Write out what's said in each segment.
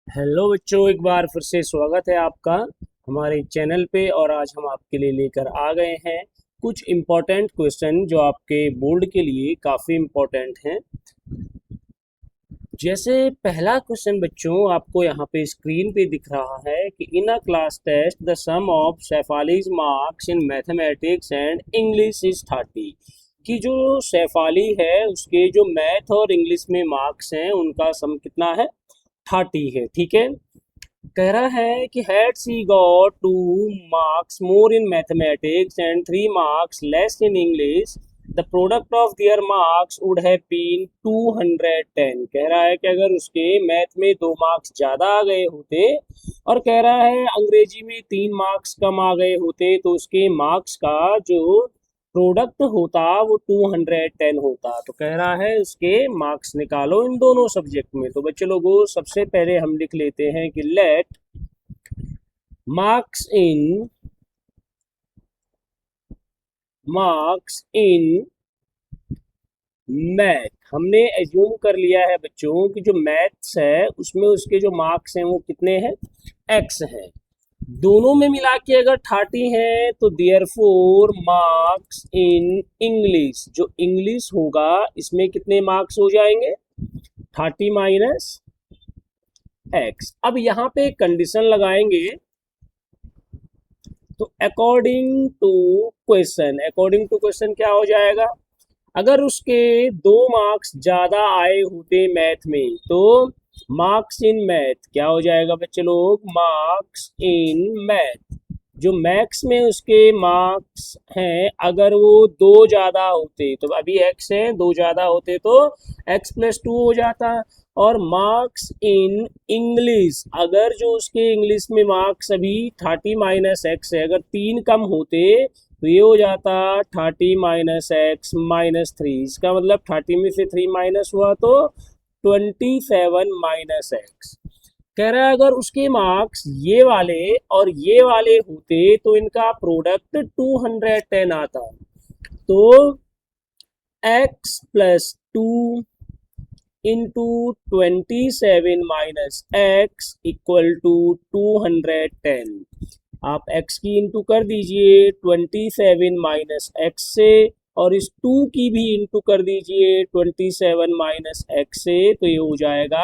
Hello बच्चों, एक बार फिर से स्वागत है आपका हमारे चैनल पे। और आज हम आपके लिए लेकर आ गए हैं कुछ इम्पोर्टेंट क्वेश्चन जो आपके बोर्ड के लिए काफ़ी इम्पोर्टेंट हैं। जैसे पहला क्वेश्चन बच्चों आपको यहाँ पे स्क्रीन पे दिख रहा है कि in a class test the sum of Shefali's marks in mathematics and English is 30। कि जो शेफाली है उसके जो मैथ और इंग्लिश में मार्क्स हैं उनका सम कितना है, 30 है। ठीक है, कह रहा है कि had she got 2 marks more in mathematics and 3 marks less in English, the product of their marks would have been 210। कह रहा है कि अगर उसके मैथ में 2 मार्क्स ज़्यादा आ गए होते और कह रहा है अंग्रेजी में 3 मार्क्स कम आ गए होते तो उसके मार्क्स का जो प्रोडक्ट होता वो 210 होता। तो कह रहा है उसके मार्क्स निकालो इन दोनों सब्जेक्ट में। तो बच्चे लोगों सबसे पहले हम लिख लेते हैं कि लेट मार्क्स इन मैथ। हमने एज्यूम कर लिया है बच्चों कि जो मैथ्स है उसमें उसके जो मार्क्स हैं वो कितने हैं, एक्स हैं। दोनों में मिला के अगर 30 है तो देयरफॉर मार्क्स इन इंग्लिश, जो इंग्लिश होगा इसमें कितने मार्क्स हो जाएंगे, 30 माइनस एक्स। अब यहाँ पे कंडीशन लगाएंगे तो अकॉर्डिंग टू क्वेश्चन क्या हो जाएगा, अगर उसके 2 मार्क्स ज्यादा आए होते मैथ में तो मार्क्स इन मैथ क्या हो जाएगा बच्चे लोग, मार्क्स इन मैथ। जो मैथ्स में उसके मार्क्स हैं अगर वो 2 ज़्यादा होते तो अभी एक्स है, 2 ज़्यादा होते तो x+2 हो जाता। और मार्क्स इन इंग्लिश, अगर जो उसके इंग्लिश में मार्क्स अभी 30 माइनस एक्स है, अगर 3 कम होते तो ये हो जाता 30 माइनस एक्स माइनस 3। इसका मतलब 30 में से 3 माइनस हुआ तो 27 माइनस एक्स। कह रहा है अगर उसके मार्क्स ये वाले और ये वाले होते तो इनका प्रोडक्ट 210 आता। तो x+2 into 27 minus x equal to 210। आप x की इंटू कर दीजिए 27 माइनस एक्स से और इस 2 की भी इंटू कर दीजिए 27 माइनस एक्स से, तो ये हो जाएगा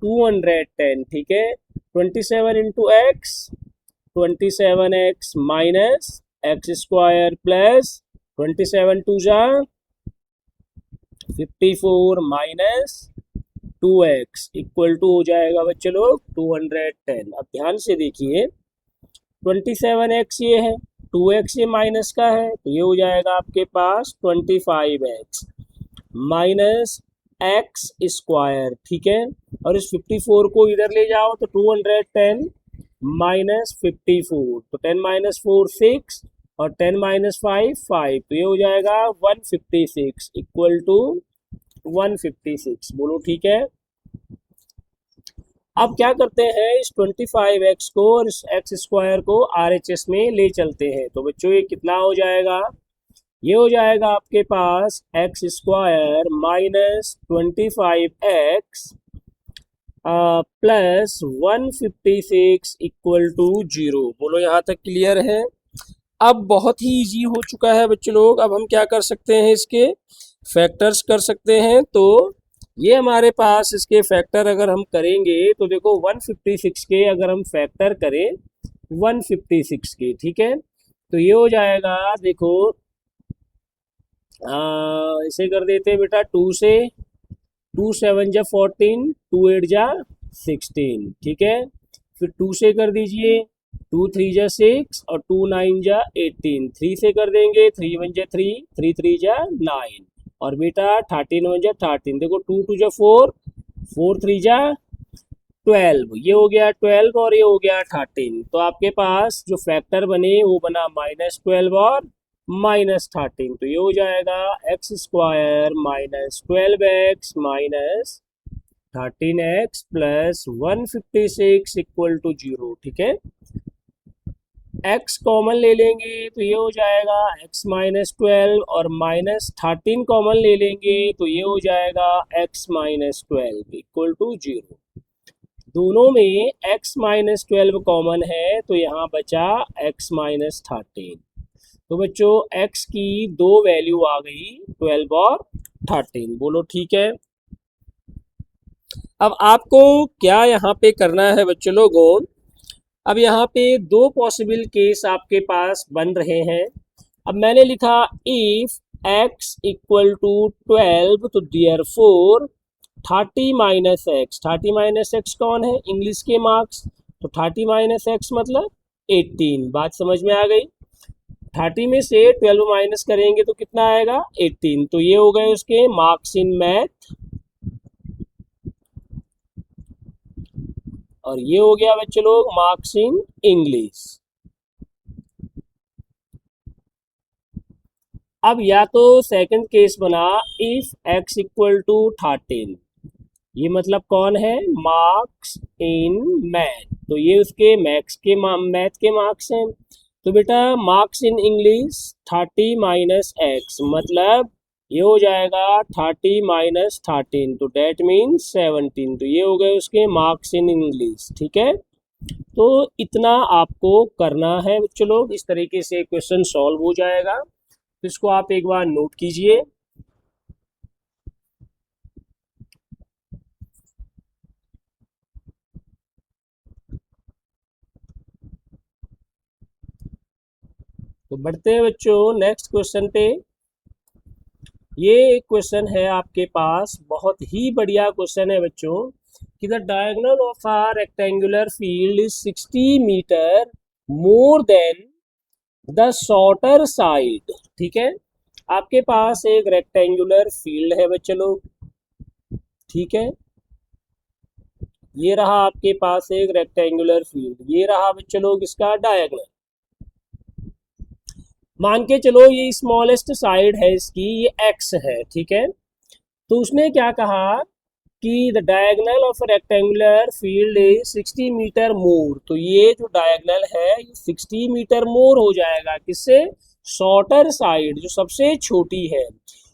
210। ठीक है, 27 into x 27x minus x square plus 27 two जा 54 माइनस 2x इक्वल टू हो जाएगा बच्चे लोग 210। अब ध्यान से देखिए 27x ये है, 2x ये माइनस का है तो ये हो जाएगा आपके पास 25x माइनस एक्स स्क्वायर। ठीक है, और इस 54 को इधर ले जाओ तो 210 माइनस 54, तो 10 माइनस 4 6 और 10 माइनस 5 5, तो ये हो जाएगा 156 इक्वल टू 156। बोलो ठीक है। अब क्या करते हैं, इस 25x को और इस एक्स स्क्वायर को RHS में ले चलते हैं। तो बच्चों ये कितना हो जाएगा, ये हो जाएगा आपके पास x square minus 25x plus 156 equal to 0। बोलो यहाँ तक क्लियर है। अब बहुत ही इजी हो चुका है बच्चे लोग। अब हम क्या कर सकते हैं, इसके फैक्टर्स कर सकते हैं। तो ये हमारे पास इसके फैक्टर अगर हम करेंगे तो देखो 156 के अगर हम फैक्टर करें 156 के, ठीक है, तो ये हो जाएगा देखो इसे कर देते हैं बेटा 2 से, 2 7 जा 14, 2 8 जा 16। ठीक है, फिर 2 से कर दीजिए 2 3 जा 6 और 2 9 जा 18। 3 से कर देंगे 3 1 जा 3, 3 3 जा 9 और बेटा 13 1 जा 13। देखो 2 2 जा 4, 4 3 जा 12, ये हो गया 12 और ये हो गया 13। तो आपके पास जो फैक्टर बने वो बना -12 और -13। तो ये हो जाएगा x square minus 12x minus 13x plus 156 equal to 0। ठीक है, x कॉमन ले लेंगे तो ये हो जाएगा x माइनस 12 और माइनस 13 कॉमन ले लेंगे तो ये हो जाएगा x माइनस 12 इक्वल टू 0। दोनों में x माइनस 12 कॉमन है तो यहाँ बचा x माइनस 13। तो बच्चों x की दो वैल्यू आ गई 12 और 13। बोलो ठीक है। अब आपको क्या यहाँ पे करना है बच्चों लोगों, अब यहाँ पे दो पॉसिबल केस आपके पास बन रहे हैं। अब मैंने लिखा इफ x इक्वल टू 12 तो therefore 30 minus x, 30 minus x कौन है, इंग्लिश के मार्क्स, तो 30 माइनस एक्स मतलब 18। बात समझ में आ गई। 30 में से 12 माइनस करेंगे तो कितना आएगा 18। तो ये हो गए उसके मार्क्स इन मैथ और ये हो गया बच्चे लोग मार्क्स इन इंग्लिश। अब या तो सेकंड केस बना इफ x इक्वल टू 13, ये मतलब कौन है, मार्क्स इन मैथ, तो ये उसके मैथ के मार्क्स हैं। तो बेटा marks in English 30 minus x मतलब ये हो जाएगा 30 माइनस 13 तो डेट मीन्स 17। तो ये हो गए उसके मार्क्स इन इंग्लिश। ठीक है, तो इतना आपको करना है बच्चों लोग, इस तरीके से क्वेश्चन सॉल्व हो जाएगा। तो इसको आप एक बार नोट कीजिए। तो बढ़ते हैं बच्चों नेक्स्ट क्वेश्चन पे। ये एक क्वेश्चन है आपके पास, बहुत ही बढ़िया क्वेश्चन है बच्चों कि the diagonal of a rectangular field is 60 metre more than the shorter side. ठीक है, आपके पास एक रेक्टेंगुलर फील्ड है बच्चों लोग। ठीक है, ये रहा आपके पास एक रेक्टेंगुलर फील्ड, ये रहा बच्चों लोग इसका डायगोनल। मान के चलो ये स्मॉलेस्ट साइड है इसकी, ये x है। ठीक है, तो उसने क्या कहा कि the diagonal of rectangular field is 60 metre more. तो ये जो डायगोनल है ये 60 मीटर मोर हो जाएगा किससे, शॉर्टर साइड जो सबसे छोटी है।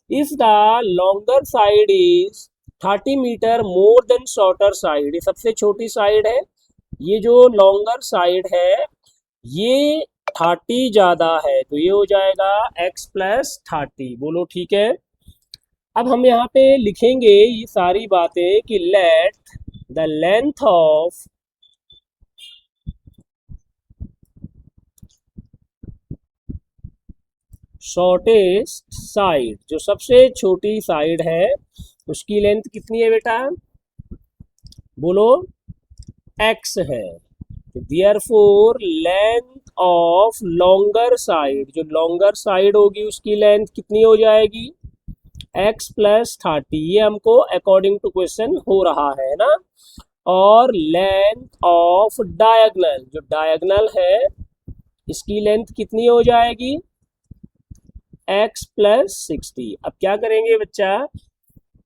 If the longer side is 30 metre more than shorter side, ये सबसे छोटी साइड है, ये जो लॉन्गर साइड है ये 30 ज्यादा है, तो ये हो जाएगा x प्लस 30। बोलो ठीक है। अब हम यहाँ पे लिखेंगे ये सारी बातें कि let the length of shortest side, जो सबसे छोटी साइड है उसकी लेंथ कितनी है बेटा, बोलो x है। तो therefore length of longer side, जो लॉन्गर साइड होगी उसकी लेंथ कितनी हो जाएगी x प्लस 30। ये हमको अकॉर्डिंग टू क्वेश्चन हो रहा है ना। और लेंथ ऑफ डायगोनल, जो डायगोनल है इसकी लेंथ कितनी हो जाएगी x प्लस 60। अब क्या करेंगे बच्चा,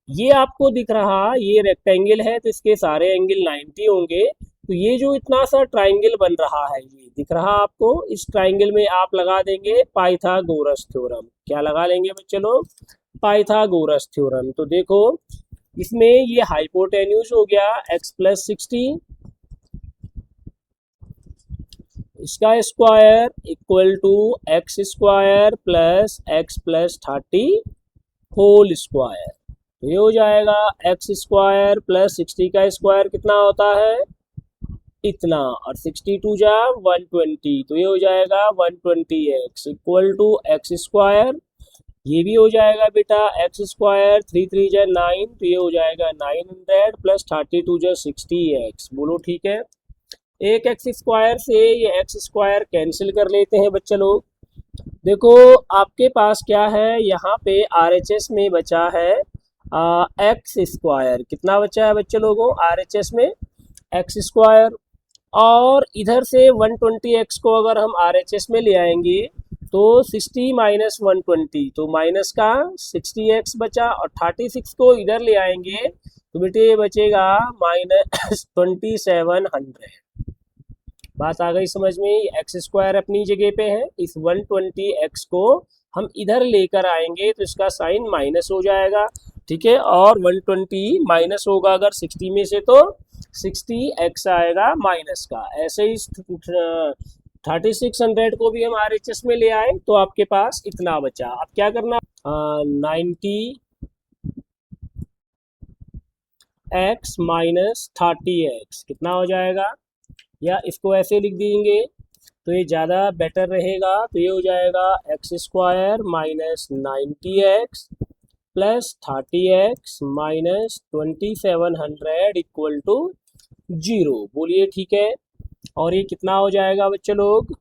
ये आपको दिख रहा ये रेक्टेंगल है तो इसके सारे एंगल 90 होंगे। तो ये जो इतना सा ट्राइंगल बन रहा है ये दिख रहा आपको, इस ट्राइंगल में आप लगा देंगे पाइथागोरस थ्योरम। क्या लगा लेंगे बच्चे लोग, पाइथागोरस थ्योरम। तो देखो इसमें ये हाइपोटेन्यूज हो गया x प्लस 60, इसका square equal to x square plus 30 whole square. तो ये हो जाएगा एक्स स्क्वायर प्लस 60 का स्क्वायर कितना होता है इतना, और 62 जा 120, तो ये हो जाएगा 120x equal to x square. ये भी हो जाएगा बेटा एक्स स्क्वायर 3 3 जा 9, तो ये हो जाएगा 900 प्लस 32 जा 60x। बोलो ठीक है। एक एक्स स्क्वायर से ये एक्स स्क्वायर कैंसिल कर लेते हैं बच्चे लोग। देखो आपके पास क्या है यहाँ पे RHS में बचा है एक्स स्क्वायर, कितना बचा है बच्चे लोगों RHS में एक्स स्क्वायर, और इधर से 120x को अगर हम RHS में ले आएंगे तो 60 माइनस 120 तो माइनस का 60x बचा, और 36 को इधर ले आएंगे तो बेटे ये बचेगा माइनस 2700। बात आ गई समझ में, एक्स स्क्वायर अपनी जगह पे है, इस 120x को हम इधर लेकर आएंगे तो इसका साइन माइनस हो जाएगा। ठीक है, और 120 माइनस होगा अगर 60 में से तो 60x आएगा माइनस का। ऐसे ही 3600 को भी हम RHS में ले आए तो आपके पास इतना बचा। अब क्या करना, 90x माइनस 30x कितना हो जाएगा, या इसको ऐसे लिख देंगे तो ये ज़्यादा बेटर रहेगा। तो ये हो जाएगा x² minus 90x plus 30x minus 2700 equal to 0। बोलिए ठीक है। और ये कितना हो जाएगा बच्चे लोग,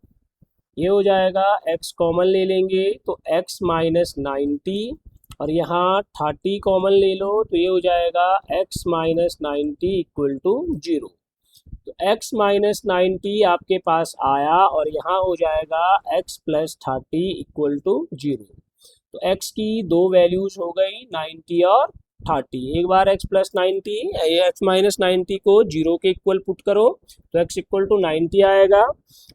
ये हो जाएगा x कॉमन ले लेंगे तो x माइनस 90, और यहाँ 30 कॉमन ले लो तो ये हो जाएगा x माइनस 90 इक्वल टू 0। तो x माइनस 90 आपके पास आया और यहाँ हो जाएगा x प्लस 30 इक्वल टू 0। तो x की दो वैल्यूज हो गई 90 और 30। एक बार x प्लस 90 x माइनस 90 को 0 के इक्वल पुट करो तो x इक्वल टू 90 आएगा।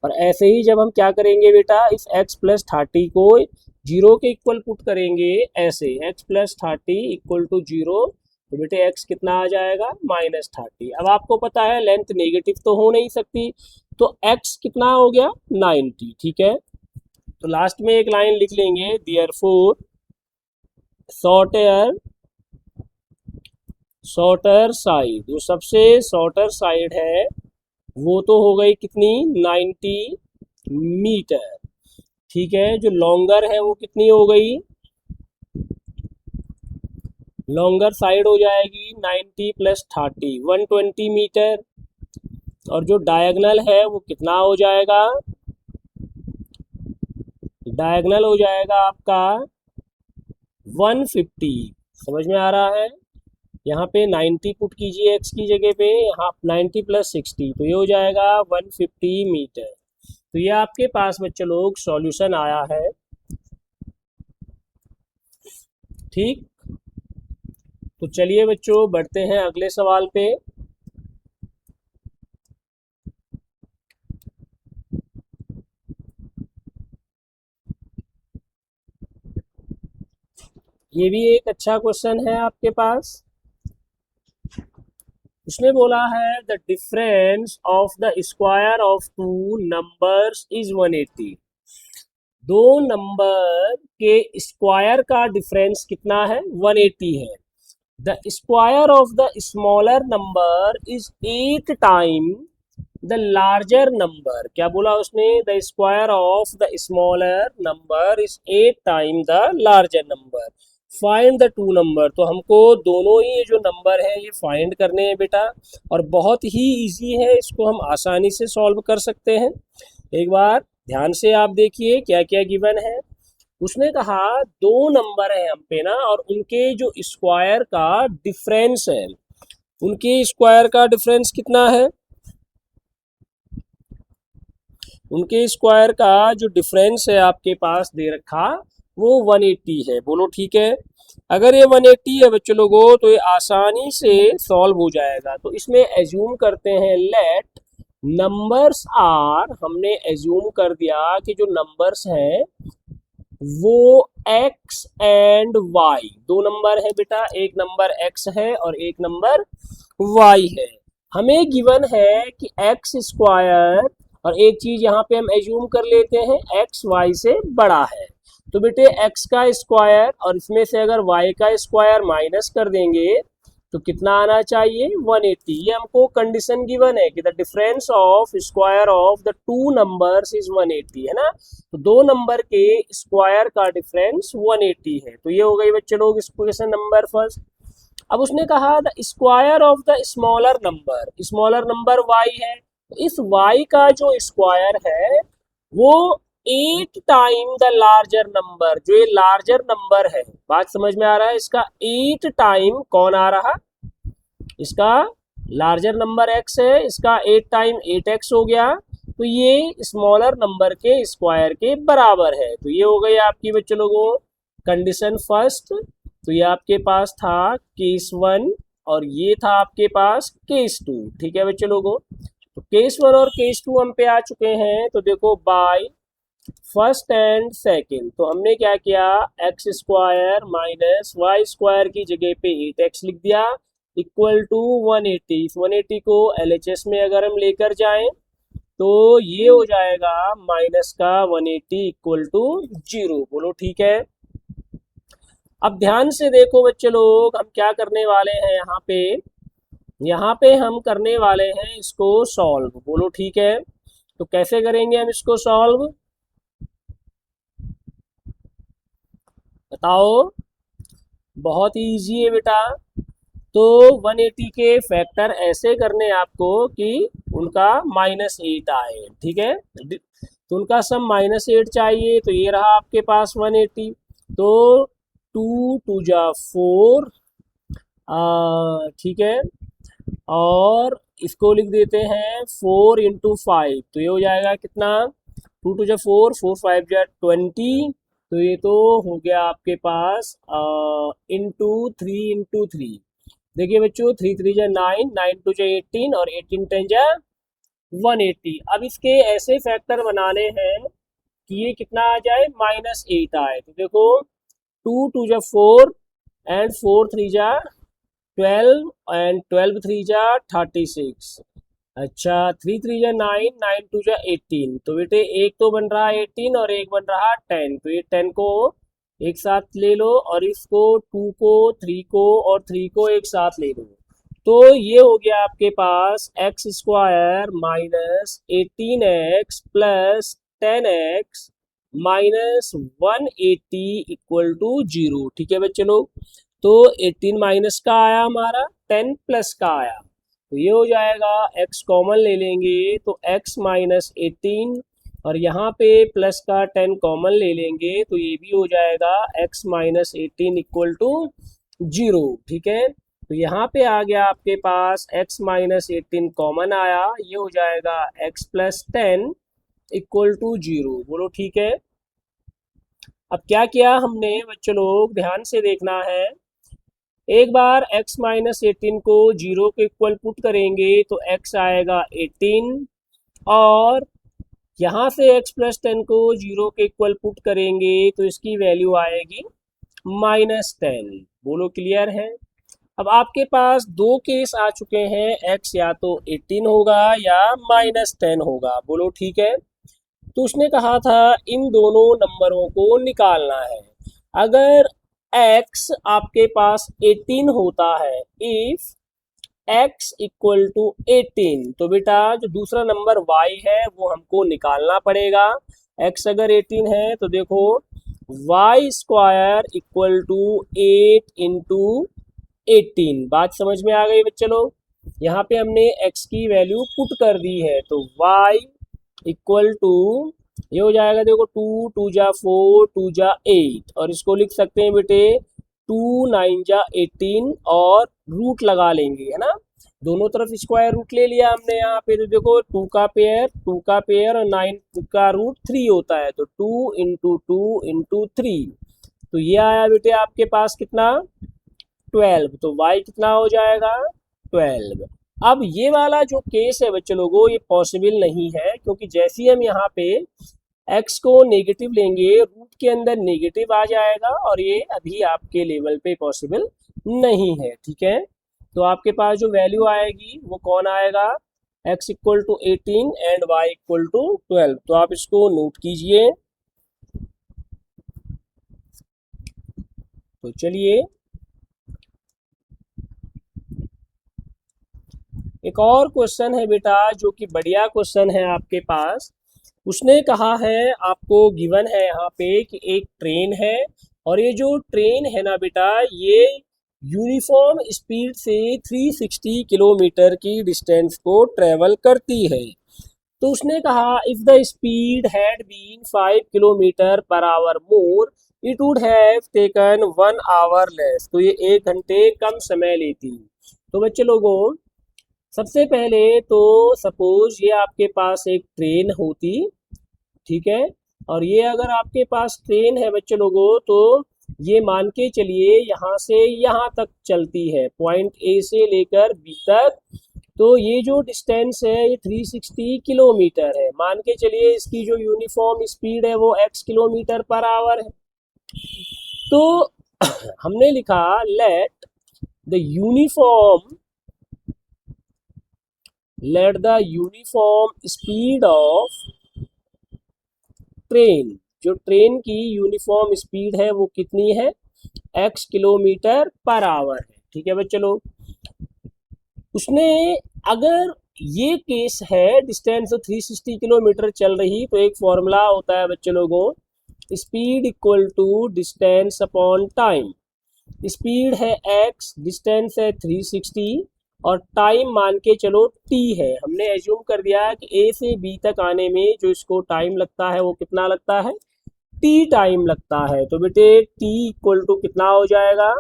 और ऐसे ही जब हम क्या करेंगे बेटा, इस x प्लस 30 को 0 के इक्वल पुट करेंगे, ऐसे x प्लस 30 इक्वल टू 0, तो बेटे x कितना आ जाएगा माइनस 30। अब आपको पता है लेंथ नेगेटिव तो हो नहीं सकती, तो x कितना हो गया 90। ठीक है, तो लास्ट में एक लाइन लिख लेंगे, देयरफॉर शॉर्टर साइड, जो सबसे शॉर्टर साइड है वो तो हो गई कितनी 90 मीटर। ठीक है, जो लॉन्गर है वो कितनी हो गई, लॉन्गर साइड हो जाएगी 90 प्लस 30 120 मीटर। और जो डायगनल है वो कितना हो जाएगा, डायगनल हो जाएगा आपका 150। समझ में आ रहा है। यहाँ पे 90 पुट कीजिए x की जगह पे, यहाँ 90 प्लस 60 तो ये हो जाएगा 150 मीटर। तो ये आपके पास बच्चे लोग सॉल्यूशन आया है। ठीक, तो चलिए बच्चों बढ़ते हैं अगले सवाल पे। ये भी एक अच्छा क्वेश्चन है आपके पास। उसने बोला है the difference of the square of two numbers is 180। दो नंबर के स्क्वायर का डिफरेंस कितना है 180 है। The square of the smaller number is 8 time the larger number. क्या बोला उसने, the square of the smaller number is 8 time the larger number, find the two number. तो हमको दोनों ही जो नंबर है ये फाइंड करने हैं बेटा, और बहुत ही इजी है, इसको हम आसानी से सॉल्व कर सकते हैं। एक बार ध्यान से आप देखिए क्या क्या गिवन है। उसने कहा दो नंबर है हम पे ना, और उनके जो स्क्वायर का डिफरेंस है, उनके स्क्वायर का डिफरेंस कितना है, उनके स्क्वायर का जो डिफरेंस है आपके पास दे रखा वो 180 है। बोलो ठीक है। अगर ये 180 है बच्चों लोगों तो ये आसानी से सॉल्व हो जाएगा। तो इसमें एज्यूम करते हैं लेट नंबर्स आर, हमने एज्यूम कर दिया कि जो नंबर्स हैं वो x एंड y, दो नंबर है बेटा, एक नंबर x है और एक नंबर y है। हमें गिवन है कि x स्क्वायर, और एक चीज यहाँ पे हम एज्यूम कर लेते हैं x y से बड़ा है। तो बेटे x का स्क्वायर और इसमें से अगर y का स्क्वायर माइनस कर देंगे तो कितना आना चाहिए 180। ये हमको कंडीशन गिवन है कि the difference of square of the two numbers is 180 है ना। तो दो नंबर के स्क्वायर का डिफरेंस 180 है। तो ये हो गई बच्चे लोग इक्वेशन नंबर फर्स्ट। अब उसने कहा the square of the smaller number y है। तो इस y का जो स्क्वायर है वो 8 टाइम द लार्जर नंबर, जो ये लार्जर नंबर है, बात समझ में आ रहा है, इसका 8 टाइम कौन आ रहा, इसका लार्जर नंबर x है, इसका 8 टाइम 8x हो गया। तो ये स्मॉलर नंबर के स्क्वायर के बराबर है। तो ये हो गई आपकी बच्चों लोगों कंडीशन फर्स्ट। तो ये आपके पास था केस 1 और ये था आपके पास केस 2। ठीक है बच्चों लोगों, तो केस 1 और केस 2 हम पे आ चुके हैं। तो देखो बाय फर्स्ट एंड सेकंड, तो हमने क्या किया, x square minus y square की जगह पे 8x लिख दिया इक्वल टू 180। इस 180 को LHS में अगर हम लेकर जाएं तो ये हो जाएगा माइनस का 180 इक्वल टू 0। बोलो ठीक है। अब ध्यान से देखो बच्चे लोग, हम क्या करने वाले हैं यहाँ पे हम करने वाले हैं इसको सॉल्व। बोलो ठीक है। तो कैसे करेंगे हम इसको सॉल्व, बताओ। बहुत ही इजी है बेटा। तो 180 के फैक्टर ऐसे करने आपको कि उनका -8 आए, ठीक है। तो उनका सम -8 चाहिए, तो ये रहा आपके पास 180। तो 2 टू जा 4, ठीक है। और इसको लिख देते हैं 4 इंटू 5, तो ये हो जाएगा कितना, 2 टू जा 4, 4 5 जा 20। तो ये तो हो गया आपके पास इंटू 3 देखिए बच्चों, 3 3 जा 9, 9 टू जा 18 और 18 10 जा 180। अब इसके ऐसे फैक्टर बनाने हैं कि ये कितना आ जाए, -8 आए। तो देखो 2 टू जा 4 एंड 4 3 जा 12 एंड 12 3 जा 36। अच्छा 3 3 जा 9, 9 टू जा 18। तो बेटे एक तो बन रहा 18 और एक बन रहा 10। तो ये 10 को एक साथ ले लो और इसको 2 को 3 को और 3 को एक साथ ले लो। तो ये हो गया आपके पास x square minus 18x plus 10x minus 180 equal to 0। ठीक है बच्चे लोग। तो 18 माइनस का आया हमारा, 10 प्लस का आया। तो ये हो जाएगा, x कॉमन ले लेंगे तो x माइनस 18 और यहाँ पे प्लस का 10 कॉमन ले लेंगे तो ये भी हो जाएगा x माइनस 18 इक्वल टू 0। ठीक है। तो यहाँ पे आ गया आपके पास x माइनस 18 कॉमन आया, ये हो जाएगा x प्लस 10 इक्वल टू 0। बोलो ठीक है। अब क्या किया हमने बच्चों लोग, ध्यान से देखना है। एक बार x माइनस 18 को 0 के इक्वल पुट करेंगे तो x आएगा 18 और यहाँ से x प्लस 10 को 0 के इक्वल पुट करेंगे तो इसकी वैल्यू आएगी -10। बोलो क्लियर है। अब आपके पास दो केस आ चुके हैं, x या तो 18 होगा या -10 होगा। बोलो ठीक है। तो उसने कहा था इन दोनों नंबरों को निकालना है। अगर x आपके पास 18 होता है, इफ x इक्वल टू 18, तो बेटा जो दूसरा नंबर y है वो हमको निकालना पड़ेगा। x अगर 18 है तो देखो y square equal to 8 into 18। बात समझ में आ गई बच्चे लोग। यहाँ पे हमने x की वैल्यू पुट कर दी है तो y इक्वल टू ये हो जाएगा, देखो 2 2 जा 4 2 जा 8 और इसको लिख सकते हैं बेटे 2 9 जा 18 और रूट लगा लेंगे, है ना। दोनों तरफ स्क्वायर रूट ले लिया हमने। यहाँ पे तो देखो 2 का पेयर और 9 का रूट 3 होता है तो 2 इंटू 2 इंटू 3। तो ये आया बेटे आपके पास कितना, 12। तो y कितना हो जाएगा, 12। अब ये वाला जो केस है बच्चे लोगों, ये पॉसिबल नहीं है क्योंकि जैसे ही हम यहाँ पे x को नेगेटिव लेंगे रूट के अंदर नेगेटिव आ जाएगा और ये अभी आपके लेवल पे पॉसिबल नहीं है। ठीक है। तो आपके पास जो वैल्यू आएगी वो कौन आएगा, x equal to 18 and y equal to 12। तो आप इसको नोट कीजिए। तो चलिए एक और क्वेश्चन है बेटा जो कि बढ़िया क्वेश्चन है आपके पास। उसने कहा है, आपको गिवन है यहाँ पे कि एक ट्रेन है और ये जो ट्रेन है ना बेटा, ये यूनिफॉर्म स्पीड से 360 किलोमीटर की डिस्टेंस को ट्रेवल करती है। तो उसने कहा if the speed had been 5 kilometre per hour more it would have taken 1 hour less. तो ये 1 घंटे कम समय लेती। तो बच्चे लोगों, सबसे पहले तो सपोज ये आपके पास एक ट्रेन होती, ठीक है। और ये अगर आपके पास ट्रेन है बच्चे लोगों तो ये मान के चलिए यहाँ से यहाँ तक चलती है, पॉइंट ए से लेकर बी तक तो ये जो डिस्टेंस है ये 360 किलोमीटर है। मान के चलिए इसकी जो यूनिफॉर्म स्पीड है वो x किलोमीटर पर आवर है। तो हमने लिखा let the uniform speed of train, जो ट्रेन की यूनिफॉर्म स्पीड है वो कितनी है, x किलोमीटर पर आवर है। ठीक है बच्चों लोग, उसने अगर ये केस है डिस्टेंस 360 किलोमीटर चल रही, तो एक फॉर्मूला होता है बच्चों लोगों, speed equal to distance upon time. Speed है x, डिस्टेंस है 360 और टाइम मान के चलो t है। हमने एज्यूम कर दिया कि a से b तक आने में जो इसको टाइम लगता है वो कितना लगता है, t टाइम लगता है। तो बेटे t इक्वल टू कितना हो जाएगा,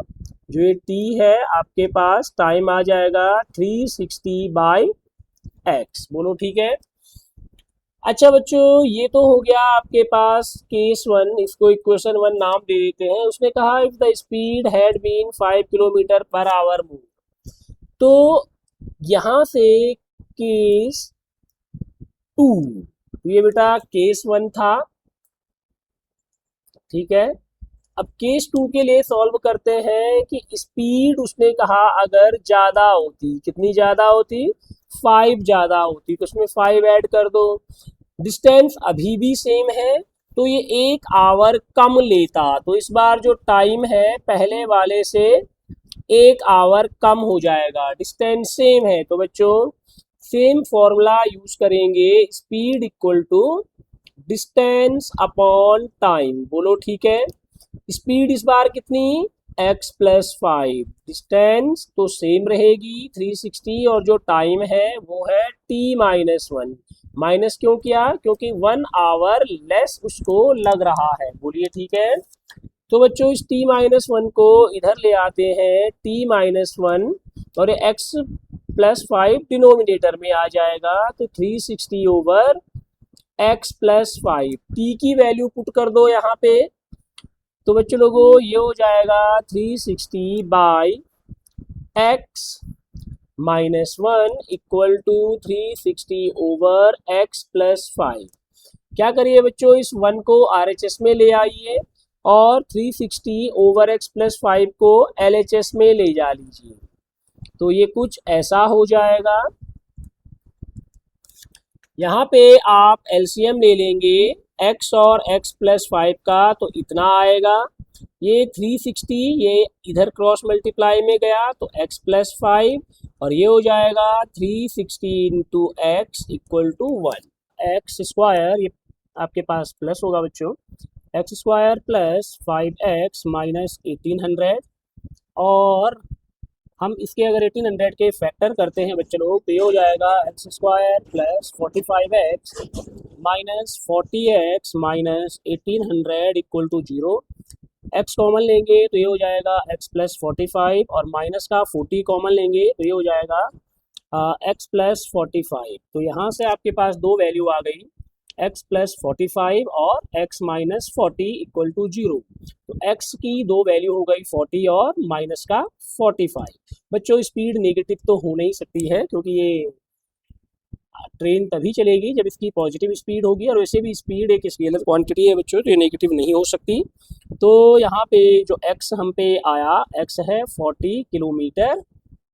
जो ये t है आपके पास टाइम आ जाएगा 360 बाई x। बोलो ठीक है। अच्छा बच्चों, ये तो हो गया आपके पास केस 1, इसको इक्वेशन 1 नाम दे देते हैं। उसने कहा if the speed had been 5 kilometre per hour more, तो यहां से केस 2, तो ये बेटा केस 1 था, ठीक है। अब केस 2 के लिए सॉल्व करते हैं कि स्पीड उसने कहा अगर ज्यादा होती, कितनी ज्यादा होती, 5 ज्यादा होती, तो उसमें 5 ऐड कर दो। डिस्टेंस अभी भी सेम है तो ये 1 आवर कम लेता, तो इस बार जो टाइम है पहले वाले से 1 आवर कम हो जाएगा। डिस्टेंस सेम है तो बच्चों सेम फॉर्मूला यूज करेंगे, speed equal to distance upon time. बोलो ठीक है। स्पीड इस बार कितनी, x प्लस 5, डिस्टेंस तो सेम रहेगी 360 और जो टाइम है वो है t माइनस 1। माइनस क्यों किया, क्योंकि 1 आवर लेस उसको लग रहा है। बोलिए ठीक है। तो बच्चों इस t माइनस 1 को इधर ले आते हैं, t माइनस 1 और ये x प्लस 5 डिनोमिनेटर में आ जाएगा, तो 360 ओवर x प्लस 5, t की वैल्यू पुट कर दो यहाँ पे। तो बच्चों लोगों ये हो जाएगा 360 by x minus 1 equal to 360 over x plus 5। क्या करिए बच्चों, इस 1 को RHS में ले आइए और 360 ओवर x प्लस 5 को LHS में ले जा लीजिए। तो ये कुछ ऐसा हो जाएगा। यहाँ पे आप LCM ले लेंगे x और x प्लस 5 का, तो इतना आएगा। ये 360 ये इधर क्रॉस मल्टीप्लाई में गया तो x प्लस 5 और ये हो जाएगा 360 into x equal to 1। X square, ये आपके पास प्लस होगा बच्चों, x square plus 5x minus 1800, और हम इसके अगर 1800 के फैक्टर करते हैं बच्चे लोग तो ये हो जाएगा x square plus 45x minus 40x minus 1800 equal to 0। x common लेंगे तो ये हो जाएगा x प्लस 45 और माइनस का 40 कॉमन लेंगे तो ये हो जाएगा x प्लस 45। तो यहाँ से आपके पास दो वैल्यू आ गई, x प्लस 45 और x माइनस 40 इक्वल टू 0। तो x की दो वैल्यू हो गई 40 और माइनस का 45। बच्चों स्पीड नेगेटिव तो हो नहीं सकती है, क्योंकि ये ट्रेन तभी चलेगी जब इसकी पॉजिटिव स्पीड होगी, और वैसे भी स्पीड एक स्केलर क्वांटिटी है बच्चों, तो ये नेगेटिव नहीं हो सकती। तो यहाँ पे जो x हम पे आया, x है 40 किलोमीटर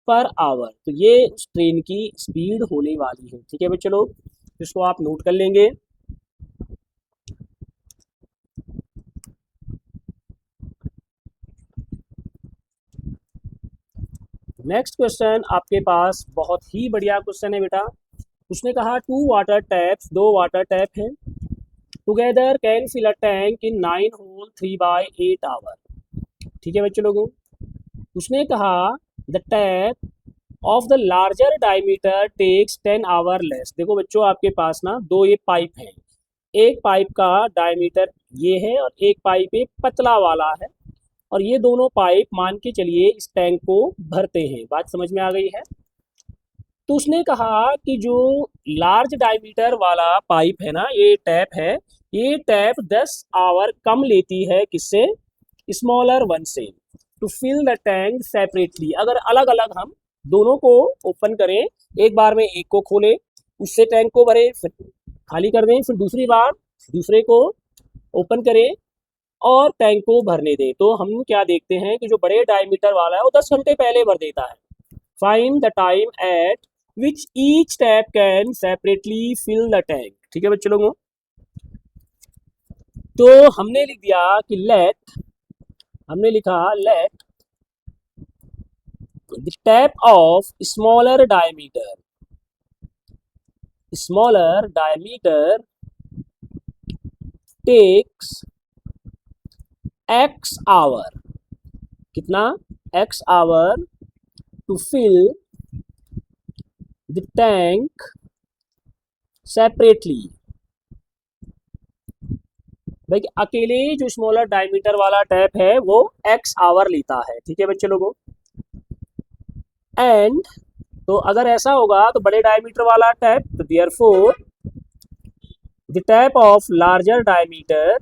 पर आवर, तो ये उस ट्रेन की स्पीड होने वाली है। ठीक है बच्चों लोग, इसको आप नोट कर लेंगे। नेक्स्ट क्वेश्चन आपके पास बहुत ही बढ़िया क्वेश्चन है बेटा। उसने कहा टू वाटर टैप्स, दो वाटर टैप हैं, together can fill a tank in 9 whole 3/8 hour. ठीक है बच्चों लोगों, उसने कहा the tap of the larger diameter takes 10 hour less. देखो बच्चों आपके पास ना दो ये पाइप हैं, एक पाइप का डायमीटर ये है और एक पाइप एक पतला वाला है, और ये दोनों पाइप मान के चलिए इस टैंक को भरते हैं। बात समझ में आ गई है। तो उसने कहा कि जो लार्ज डायमीटर वाला पाइप है ना, ये टैप है, ये टैप 10 आवर कम लेती है किससे, स्मॉलर वन से, to fill the tank separately. अगर अलग अलग हम दोनों को ओपन करें, एक बार में एक को खोलें, उससे टैंक को भरे, फिर खाली कर दें, फिर दूसरी बार दूसरे को ओपन करें और टैंक को भरने दें। तो हम क्या देखते हैं कि जो बड़े डायमीटर वाला है वो 10 घंटे पहले भर देता है। Find the time at which each tap can separately fill the tank. ठीक है बच्चों लोगों, तो हमने लिख दिया कि हमने लिखा let the tap of smaller diameter takes x hour, कितना x hour to fill the tank separately. भाई अकेले जो स्मॉलर डायमीटर वाला टैप है वो x आवर लेता है। ठीक है बच्चे लोगों, एंड तो अगर ऐसा होगा तो बड़े डायमीटर वाला टैप, तो therefore the tap of larger diameter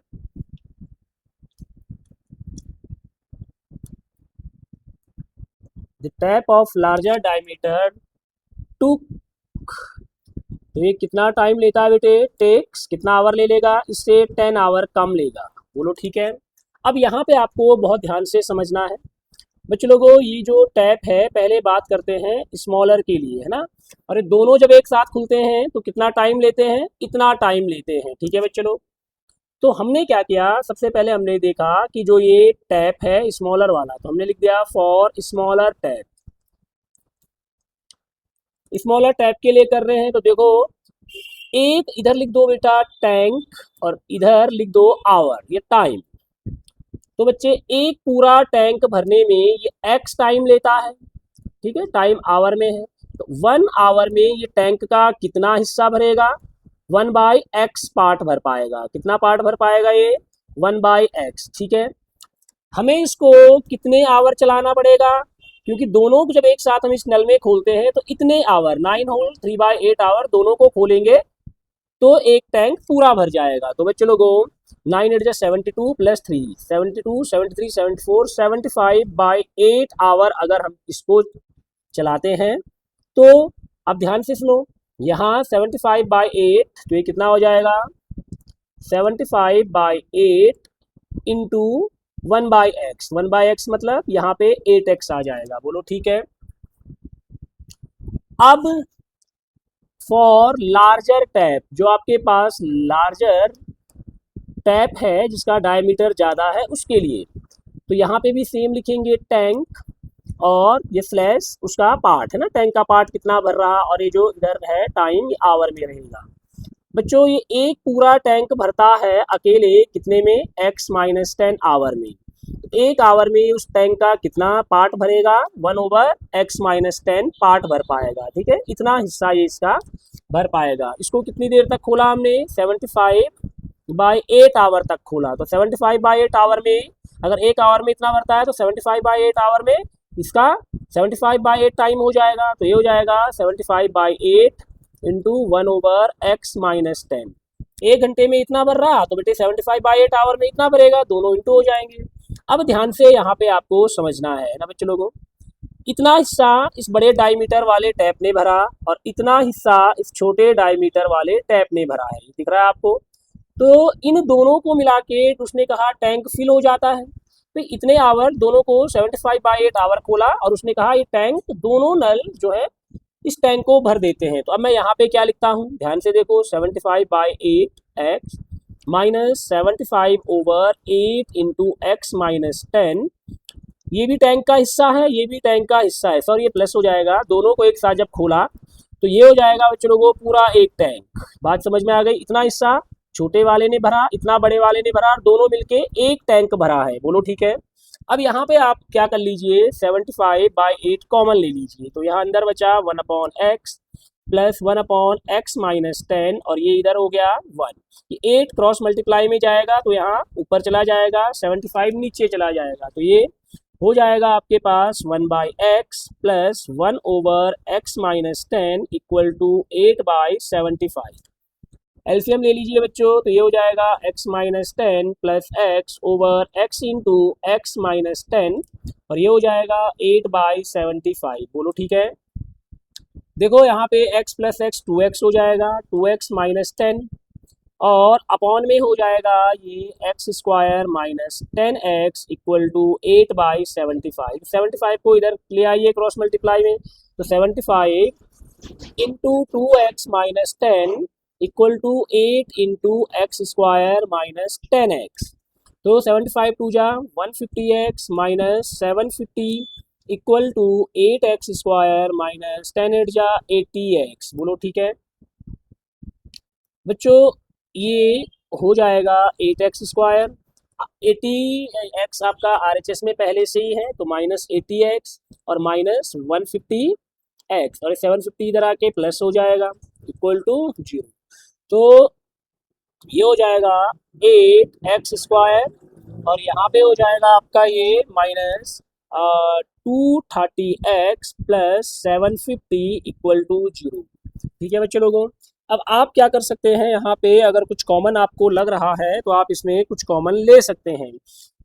to, तो ये कितना टाइम लेता है बेटे, टेक्स कितना आवर ले लेगा, इससे 10 आवर कम लेगा। बोलो ठीक है। अब यहाँ पे आपको बहुत ध्यान से समझना है बच्चों लोगों, ये जो टैप है पहले बात करते हैं स्मॉलर के लिए, है ना। और ये दोनों जब एक साथ खुलते हैं तो कितना टाइम लेते हैं, इतना टाइम लेते हैं। ठीक है बच्चे लोग, तो हमने क्या किया, सबसे पहले हमने देखा कि जो ये टैप है स्मॉलर वाला, तो हमने लिख दिया for smaller tap. Smaller tap के लिए कर रहे हैं तो देखो, एक इधर लिख दो बेटा टैंक और इधर लिख दो आवर, ये टाइम। तो बच्चे एक पूरा टैंक भरने में ये x टाइम लेता है, ठीक है, टाइम आवर में है। तो 1 आवर में ये टैंक का कितना हिस्सा भरेगा, 1/x पार्ट भर पाएगा। कितना पार्ट भर पाएगा ये, 1/x। ठीक है, हमें इसको कितने आवर चलाना पड़ेगा, क्योंकि दोनों को जब एक साथ हम इस नल में खोलते हैं तो इतने आवर 9 होल 3/8 आवर दोनों को खोलेंगे तो एक टैंक पूरा भर जाएगा। तो बच्चे लोगों 9 8 72 प्लस 3 72 73 74 75/8 आवर अगर हम इसको चलाते हैं तो अब ध्यान से सुनो, यहाँ 75/8 तो ये कितना हो जाएगा, 75/8 इंटू 1/x, 1/x मतलब यहाँ पे 8x आ जाएगा। बोलो ठीक है। अब फॉर लार्जर टैप, जो आपके पास लार्जर टैप है जिसका डायमीटर ज़्यादा है उसके लिए, तो यहाँ पे भी सेम लिखेंगे टैंक और ये स्लैश उसका पार्ट है ना, टैंक का पार्ट कितना भर रहा, और ये जो इधर है टाइम ये आवर में रहेगा। बच्चों ये एक पूरा टैंक भरता है अकेले कितने में, x-10 आवर में। एक आवर में उस टैंक का कितना पार्ट भरेगा, 1/x-10 पार्ट भर पाएगा। ठीक है, इतना हिस्सा ये इसका भर पाएगा। इसको कितनी देर तक खोला हमने, 75/8 आवर तक खोला। तो 75/8 आवर में अगर एक आवर में इतना भरता है तो 75/8 आवर में इसका 75/8 टाइम हो जाएगा। तो ये हो जाएगा 75/8 इंटू 1/x-10। एक घंटे में इतना भर रहा तो बेटे 75/8 आवर में इतना भरेगा, दोनों इंटू हो जाएंगे। अब ध्यान से यहाँ पे आपको समझना है ना बच्चे लोगों, इतना हिस्सा इस बड़े डायमीटर वाले टैप ने भरा और इतना हिस्सा इस छोटे डायमीटर वाले टैप ने भरा है, दिख रहा है आपको। तो इन दोनों को मिला के उसने कहा टैंक फिल हो जाता है। तो इतने आवर दोनों को 75/8 आवर खोला और उसने कहा ये टैंक, दोनों नल जो है इस टैंक को भर देते हैं। तो अब मैं यहाँ पे क्या लिखता हूँ, ध्यान से देखो, 75/8x माइनस 75/8 इंटू x-10, ये भी टैंक का हिस्सा है, ये भी टैंक का हिस्सा है, सॉरी ये प्लस हो जाएगा, दोनों को एक साथ जब खोला तो ये हो जाएगा बच्चों लोगों पूरा एक टैंक। बात समझ में आ गई, इतना हिस्सा छोटे वाले ने भरा, इतना बड़े वाले ने भरा, दोनों मिलके एक टैंक भरा है। बोलो ठीक है। अब यहाँ पे आप क्या कर लीजिए, 75/8 कॉमन ले लीजिए, तो यहाँ अंदर बचा 1/x प्लस 1/x-10 और ये इधर हो गया 1। ये 8 क्रॉस मल्टीप्लाई में जाएगा तो यहाँ ऊपर चला जाएगा, 75 नीचे चला जाएगा, तो ये हो जाएगा आपके पास 1/x plus 1/x-10 equal to 8/75। LCM ले लीजिए बच्चों, तो ये हो जाएगा x-10 plus x over x into x-10 और ये हो जाएगा 8/75। बोलो ठीक है। देखो यहाँ पे x प्लस एक्स 2x हो जाएगा, 2x माइनस 10, और अपॉन में हो जाएगा ये x square minus 10x equal to 8/75। 75 को इधर ले आइए क्रॉस मल्टीप्लाई में, तो 75 into 2x minus 10 equal to 8 into x square minus 10x। तो 75 टू जा 150x minus 750 equal to 8x square minus 10 8 जा 80x। बोलो ठीक है बच्चों। ये हो जाएगा 8x स्क्वायर, 80x आपका RHS में पहले से ही है, तो माइनस 80x और माइनस 150x, और 750 इधर आके प्लस हो जाएगा इक्वल टू 0। तो ये हो जाएगा 8x स्क्वायर, और यहाँ पे हो जाएगा आपका ये minus 230x plus 750 equal to 0। ठीक है बच्चे लोगों। अब आप क्या कर सकते हैं, यहाँ पे अगर कुछ कॉमन आपको लग रहा है तो आप इसमें कुछ कॉमन ले सकते हैं।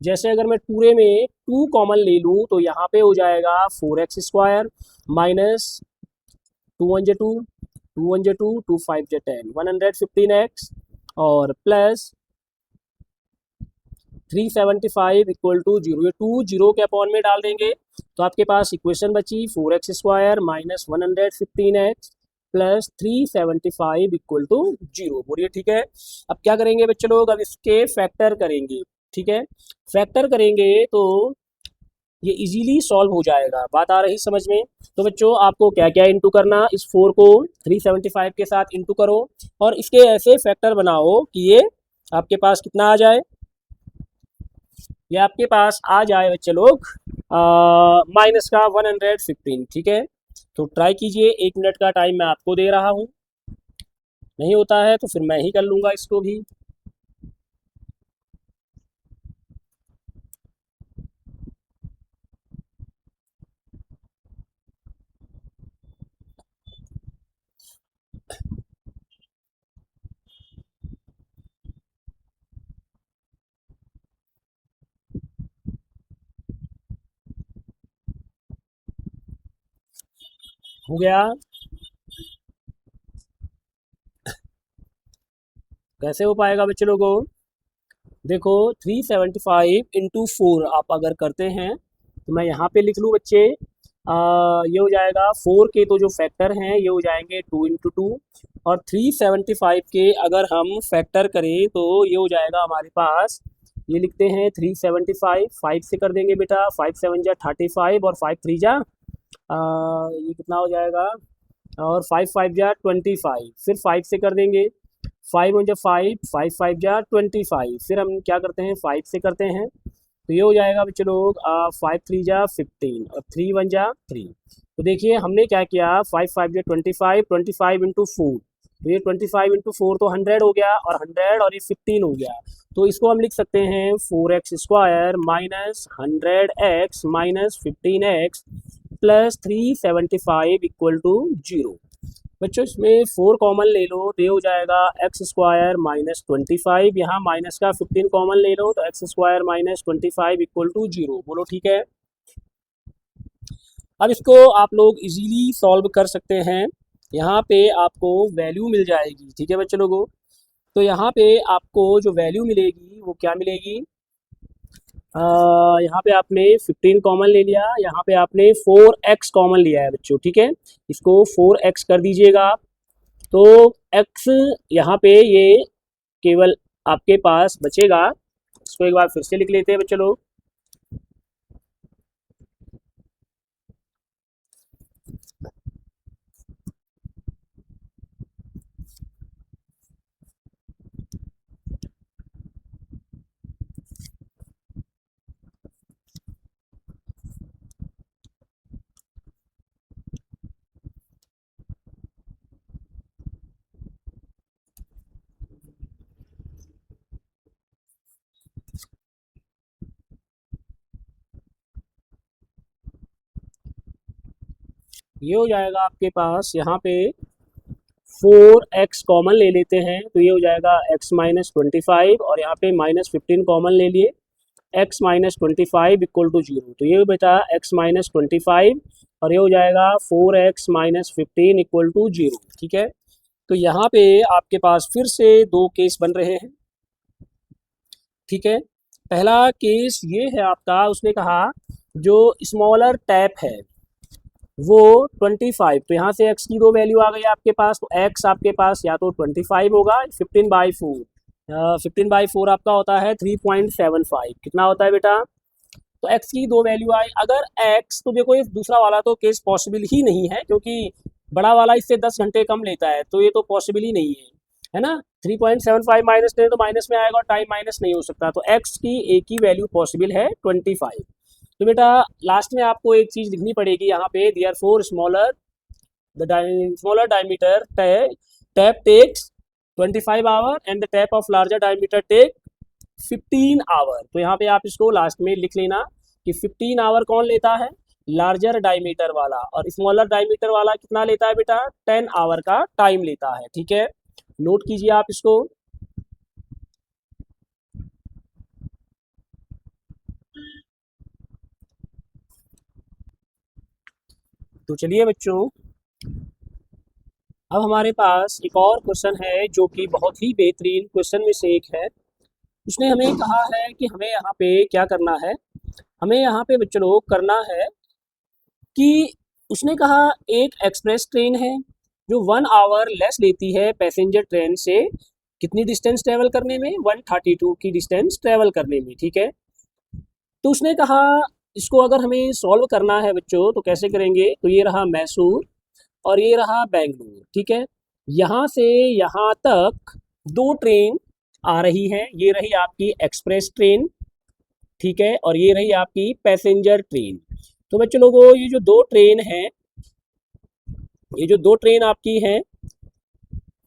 जैसे अगर मैं पूरे में 2 कॉमन ले लूँ तो यहाँ पे हो जाएगा 4x स्क्वायर माइनस 2 1 जा 2, 2 1 जा 2, 2 5 जा 10, 115x और प्लस 375 इक्वल टू 0। ये 2 0 के अपॉन में डाल देंगे तो आपके पास इक्वेशन बची 4x square minus 115x plus 375 equal to 0। बोलिए ठीक है। अब क्या करेंगे बच्चे लोग, अब इसके फैक्टर करेंगे। ठीक है, फैक्टर करेंगे तो ये इजीली सॉल्व हो जाएगा। बात आ रही समझ में। तो बच्चों आपको क्या क्या इंटू करना, इस 4 को 375 के साथ इंटू करो और इसके ऐसे फैक्टर बनाओ कि ये आपके पास कितना आ जाए, ये आपके पास आ जाए बच्चे लोग माइनस का 115। ठीक है, तो ट्राई कीजिए। 1 मिनट का टाइम मैं आपको दे रहा हूँ, नहीं होता है तो फिर मैं ही कर लूँगा इसको भी। हो गया, कैसे हो पाएगा बच्चे लोगों। देखो 375 इंटू 4 आप अगर करते हैं तो मैं यहाँ पे लिख लूँ बच्चे, ये हो जाएगा 4 के तो जो फैक्टर हैं ये हो जाएंगे 2 इंटू 2, और 375 के अगर हम फैक्टर करें तो ये हो जाएगा हमारे पास, ये लिखते हैं 375 5 से कर देंगे बेटा, 5 7 जा 35 और 5 3 जा ये कितना हो जाएगा, और 5 5 जा 25, फिर 5 से कर देंगे, 5 1 जा 5, 5 5 जा 25, फिर हम क्या करते हैं 5 से करते हैं तो ये हो जाएगा बच्चे लोग 5 3 जा 15 और 3 1 जा 3। तो देखिए हमने क्या किया, 5 5 जा 25, 25 इंटू 4, तो ये 25 इंटू 4 तो 100 हो गया, और 100 और ये 15 हो गया, तो इसको हम लिख सकते हैं 4x square minus 100x minus 15x plus 375 equal to 0। बच्चों इसमें 4 कॉमन ले लो तो ये हो जाएगा एक्स स्क्वायर माइनस 25, यहाँ माइनस का 15 कॉमन ले लो तो x square minus 25 equal to 0। बोलो ठीक है। अब इसको आप लोग इजीली सॉल्व कर सकते हैं, यहाँ पे आपको वैल्यू मिल जाएगी। ठीक है बच्चे लोगों, तो यहाँ पे आपको जो वैल्यू मिलेगी वो क्या मिलेगी, यहाँ पे आपने 15 कॉमन ले लिया, यहाँ पे आपने 4x कॉमन लिया है बच्चों। ठीक है, इसको 4x कर दीजिएगा आप, तो x यहाँ पे ये केवल आपके पास बचेगा, इसको एक बार फिर से लिख लेते हैं बच्चों लोग। ये हो जाएगा आपके पास, यहाँ पे 4x कॉमन ले लेते हैं तो ये हो जाएगा x माइनस 25, और यहाँ पे माइनस 15 कॉमन ले लिए, x माइनस 25 इक्वल टू 0। तो ये बेटा x माइनस 25 और ये हो जाएगा 4x माइनस 15 इक्वल टू 0। ठीक है, तो यहाँ पे आपके पास फिर से दो केस बन रहे हैं। ठीक है, पहला केस ये है आपका, उसने कहा जो स्मॉलर टैप है वो 25, तो यहाँ से x की दो वैल्यू आ गई आपके पास, तो x आपके पास या तो 25 होगा 15/4, 15/4 आपका होता है 3.75, कितना होता है बेटा, तो x की दो वैल्यू आई। अगर x, तो देखो ये दूसरा वाला तो केस पॉसिबल ही नहीं है क्योंकि बड़ा वाला इससे 10 घंटे कम लेता है, तो ये तो पॉसिबल ही नहीं है ना। 3.75 माइनस करें तो माइनस में आएगा और टाइम माइनस नहीं हो सकता, तो x की एक ही वैल्यू पॉसिबल है 25। तो बेटा लास्ट में आपको एक चीज लिखनी पड़ेगी यहाँ पे, therefore smaller diameter tap takes 25 hour and the tap of larger diameter take 15 hour. तो यहाँ पे आप इसको लास्ट में लिख लेना कि 15 आवर कौन लेता है, लार्जर डायमीटर वाला, और स्मॉलर डायमीटर वाला कितना लेता है बेटा, 10 आवर का टाइम लेता है। ठीक है, नोट कीजिए आप इसको। तो चलिए बच्चों, अब हमारे पास एक और क्वेश्चन है जो कि बहुत ही बेहतरीन क्वेश्चन में से एक है। उसने हमें कहा है कि हमें यहाँ पे क्या करना है, हमें यहाँ पे बच्चों लोग करना है कि उसने कहा एक एक्सप्रेस ट्रेन है जो 1 आवर लेस लेती है पैसेंजर ट्रेन से, कितनी डिस्टेंस ट्रेवल करने में, 132 की डिस्टेंस ट्रेवल करने में। ठीक है, तो उसने कहा इसको अगर हमें सॉल्व करना है बच्चों तो कैसे करेंगे, तो ये रहा मैसूर और ये रहा बेंगलुरु। ठीक है, यहाँ से यहाँ तक दो ट्रेन आ रही हैं, ये रही आपकी एक्सप्रेस ट्रेन, ठीक है, और ये रही आपकी पैसेंजर ट्रेन। तो बच्चों लोगों ये जो दो ट्रेन हैं, ये जो दो ट्रेन आपकी हैं,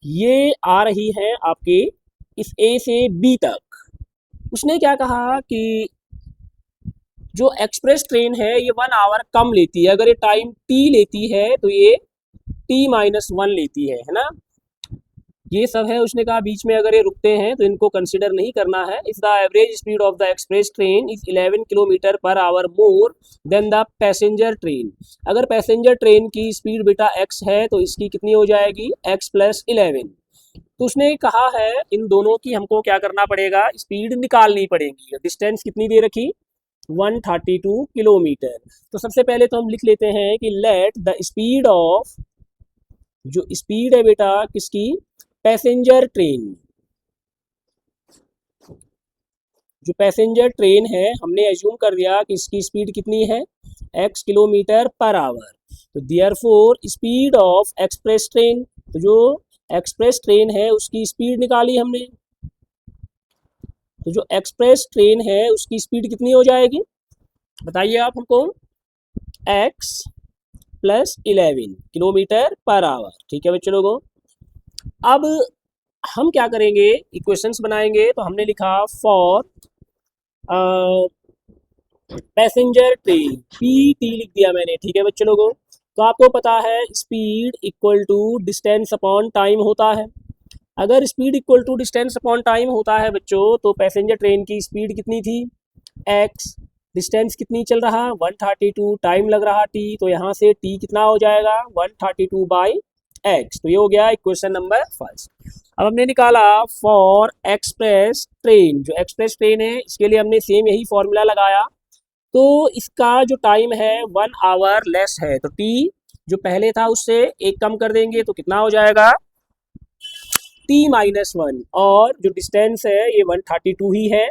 ये आ रही हैं आपके इस ए से बी तक। उसने क्या कहा कि जो एक्सप्रेस ट्रेन है ये 1 आवर कम लेती है, अगर ये टाइम टी लेती है तो ये t-1 लेती है ना, ये सब है। उसने कहा बीच में अगर ये रुकते हैं तो इनको कंसिडर नहीं करना है। If the average speed of the express train is 11 kilometre per hour more than the passenger train, अगर पैसेंजर ट्रेन की स्पीड बेटा x है तो इसकी कितनी हो जाएगी, x + 11। तो उसने कहा है इन दोनों की हमको क्या करना पड़ेगा, स्पीड निकालनी पड़ेगी। डिस्टेंस कितनी दे रखी, 132 किलोमीटर। तो सबसे पहले तो हम लिख लेते हैं कि लेट द स्पीड ऑफ, जो स्पीड है बेटा किसकी, पैसेंजर ट्रेन, जो पैसेंजर ट्रेन है हमने एज्यूम कर दिया कि इसकी स्पीड कितनी है, x किलोमीटर पर आवर। तो therefore speed of express train, तो जो एक्सप्रेस ट्रेन है उसकी स्पीड निकाली हमने, तो जो एक्सप्रेस ट्रेन है उसकी स्पीड कितनी हो जाएगी, बताइए आप हमको, x + 11 किलोमीटर पर आवर। ठीक है बच्चों लोगों, अब हम क्या करेंगे, इक्वेशंस बनाएंगे। तो हमने लिखा फॉर पैसेंजर ट्रेन, PT लिख दिया मैंने। ठीक है बच्चों लोगों, तो आपको पता है speed equal to distance upon time होता है। अगर speed equal to distance upon time होता है बच्चों, तो पैसेंजर ट्रेन की स्पीड कितनी थी, x, डिस्टेंस कितनी चल रहा, 132, टाइम लग रहा t, तो यहाँ से t कितना हो जाएगा, 132/x। तो ये हो गया इक्वेशन नंबर फर्स्ट। अब हमने निकाला फॉर एक्सप्रेस ट्रेन, जो एक्सप्रेस ट्रेन है इसके लिए हमने सेम यही फॉर्मूला लगाया। तो इसका जो टाइम है 1 आवर लेस है, तो t जो पहले था उससे एक कम कर देंगे तो कितना हो जाएगा, t-1, और जो डिस्टेंस है ये 132 ही है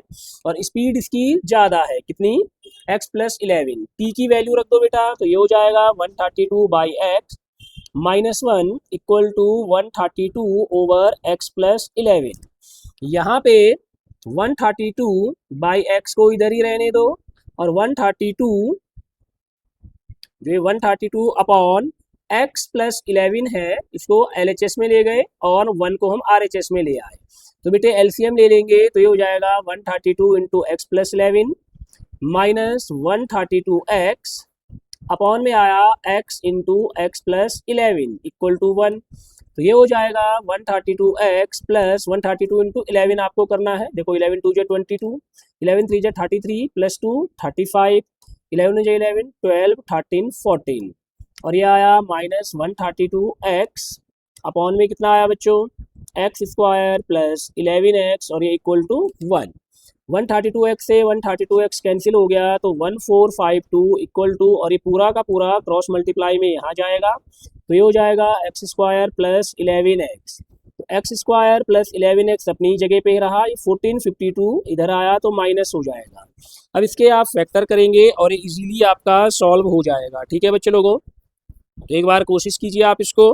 और स्पीड इसकी ज़्यादा है, कितनी, x + 11, t की वैल्यू रख दो बेटा, तो ये हो जाएगा 132/x -1 इक्वल टू 132/x + 11। यहाँ पे 132/x को इधर ही रहने दो और 132, जो 132 अपॉन x + 11 है इसको LHS में ले गए और 1 को हम RHS में ले आए। तो बेटे LCM ले लेंगे तो ये हो जाएगा 132 × x + 11 माइनस 132x अपॉन में आया x × x + 11 इक्वल टू 1। तो ये हो जाएगा 132x प्लस 132 इंटू 11 आपको करना है। देखो 11 टू जो 22, 11 3 जो 33 प्लस 2 35, 11 जो 11 12 13 14 और ये आया माइनस 132x अपॉन में कितना आया बच्चों एक्स स्क्वायर प्लस 11x और ये इक्वल टू 1। 132x से 132x कैंसिल हो गया तो 1452 इक्वल टू और ये पूरा का पूरा क्रॉस मल्टीप्लाई में यहाँ जाएगा तो ये हो जाएगा एक्स स्क्वायर प्लस 11x। तो एक्स स्क्वायर प्लस 11x अपनी जगह पे रहा, ये 1452 इधर आया तो माइनस हो जाएगा। अब इसके आप फैक्टर करेंगे और ये इजीली आपका सॉल्व हो जाएगा। ठीक है बच्चे लोगों, तो एक बार कोशिश कीजिए आप इसको,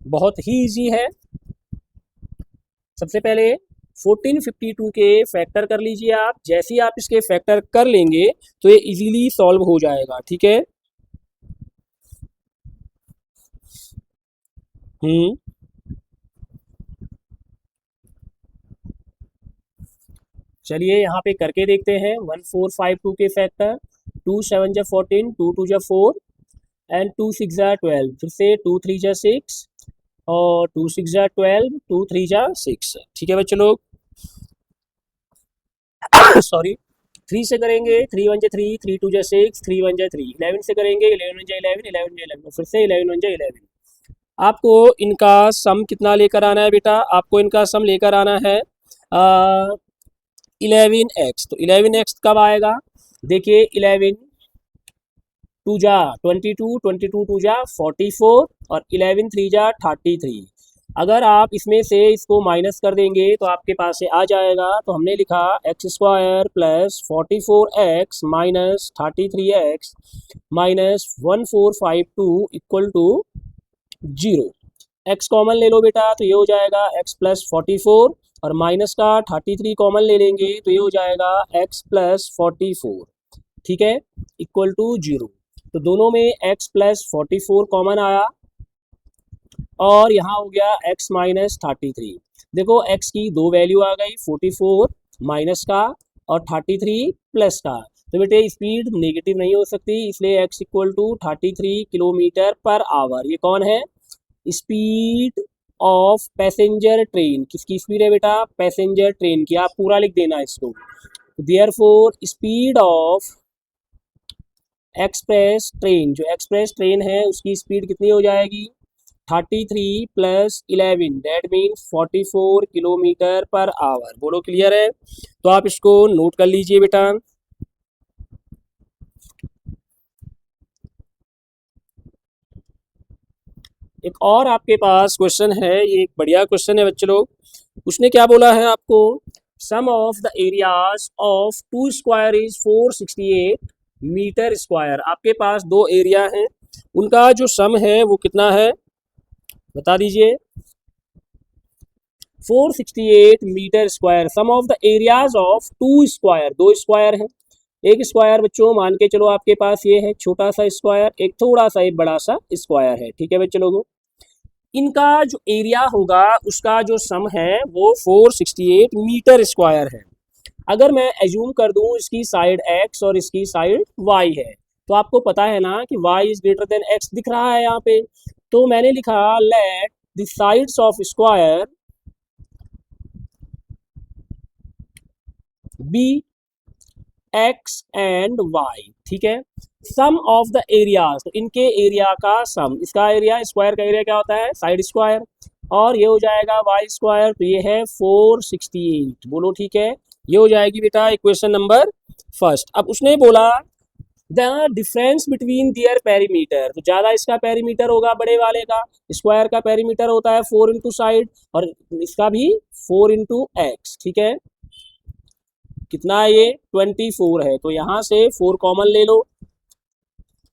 बहुत ही इजी है। सबसे पहले 1452 के फैक्टर कर लीजिए आप, जैसे ही आप इसके फैक्टर कर लेंगे तो ये इजीली सॉल्व हो जाएगा। ठीक है, चलिए यहाँ पे करके देखते हैं। 1452 के फैक्टर 2 7 जा 14, 2 2 जा 4 एंड 2 6 जा 12, फिर से 2 3 जा 6 और 2 6 जा 12, 2 3 जा 6। ठीक है बच्चे लोग, सॉरी 3 से करेंगे 3 1 जा 3, 3 2 जा 6, 3 1 जा 3, 11 से करेंगे 11 1 जा 11, 11 जा 11, फिर से 11 1 जा 11। आपको इनका सम कितना लेकर आना है बेटा, आपको इनका सम लेकर आना है 11x। तो 11x कब आएगा, देखिए 11 2 जा 22, 22 2 जा 44 और 11 3 जा 33। अगर आप इसमें से इसको माइनस कर देंगे तो आपके पास से आ जाएगा। तो हमने लिखा x square plus 44x minus 33x minus 1452 equal to 0। X common ले लो बेटा तो ये हो जाएगा x प्लस 44 और माइनस का 33 कॉमन ले लेंगे तो ये हो जाएगा x प्लस 44। ठीक है, इक्वल टू 0। तो दोनों में x प्लस 44 कॉमन आया और यहाँ हो गया x माइनस 33। देखो x की दो वैल्यू आ गई, 44 माइनस का और 33 प्लस का। तो बेटे स्पीड नेगेटिव नहीं हो सकती, इसलिए x equal to 33 kilometre per hour. ये कौन है, स्पीड ऑफ पैसेंजर ट्रेन। किसकी स्पीड है बेटा, पैसेंजर ट्रेन की। आप पूरा लिख देना इसको। Therefore speed of express train, जो एक्सप्रेस ट्रेन है उसकी स्पीड कितनी हो जाएगी 33 plus 11 that means 44 kilometre per our. बोलो क्लियर है, तो आप इसको नोट कर लीजिए बेटा। एक और आपके पास क्वेश्चन है, ये एक बढ़िया क्वेश्चन है बच्चे लोग। उसने क्या बोला है आपको, sum of the areas of 2 square is 468 metre square. आपके पास दो एरिया हैं, उनका जो सम है वो कितना है बता दीजिए। 468 metre square, sum of the areas of 2 square, दो स्क्वायर है। एक स्क्वायर बच्चों मान के चलो आपके पास ये है छोटा सा स्क्वायर, एक थोड़ा सा एक बड़ा सा स्क्वायर है। ठीक है बच्चे लोगों, इनका जो एरिया होगा उसका जो सम है वो 468 मीटर स्क्वायर है। अगर मैं एज्यूम कर दूं इसकी साइड x और इसकी साइड y है, तो आपको पता है ना कि y is greater than x दिख रहा है यहाँ पे। तो मैंने लिखा let the sides of square be x and y। ठीक है, सम ऑफ द एरियाज, तो इनके एरिया का सम, इसका एरिया स्क्वायर का एरिया क्या होता है साइड स्क्वायर, और ये हो जाएगा y स्क्वायर, तो ये है 468। बोलो ठीक है, ये हो जाएगी बेटा इक्वेशन नंबर फर्स्ट। अब उसने बोला the difference between their perimeter, तो ज़्यादा इसका पेरीमीटर होगा बड़े वाले का, स्क्वायर का पेरीमीटर होता है 4 इंटू साइड और इसका भी 4 इंटू एक्स। ठीक है, कितना है ये 24 है, तो यहाँ से 4 कॉमन ले लो।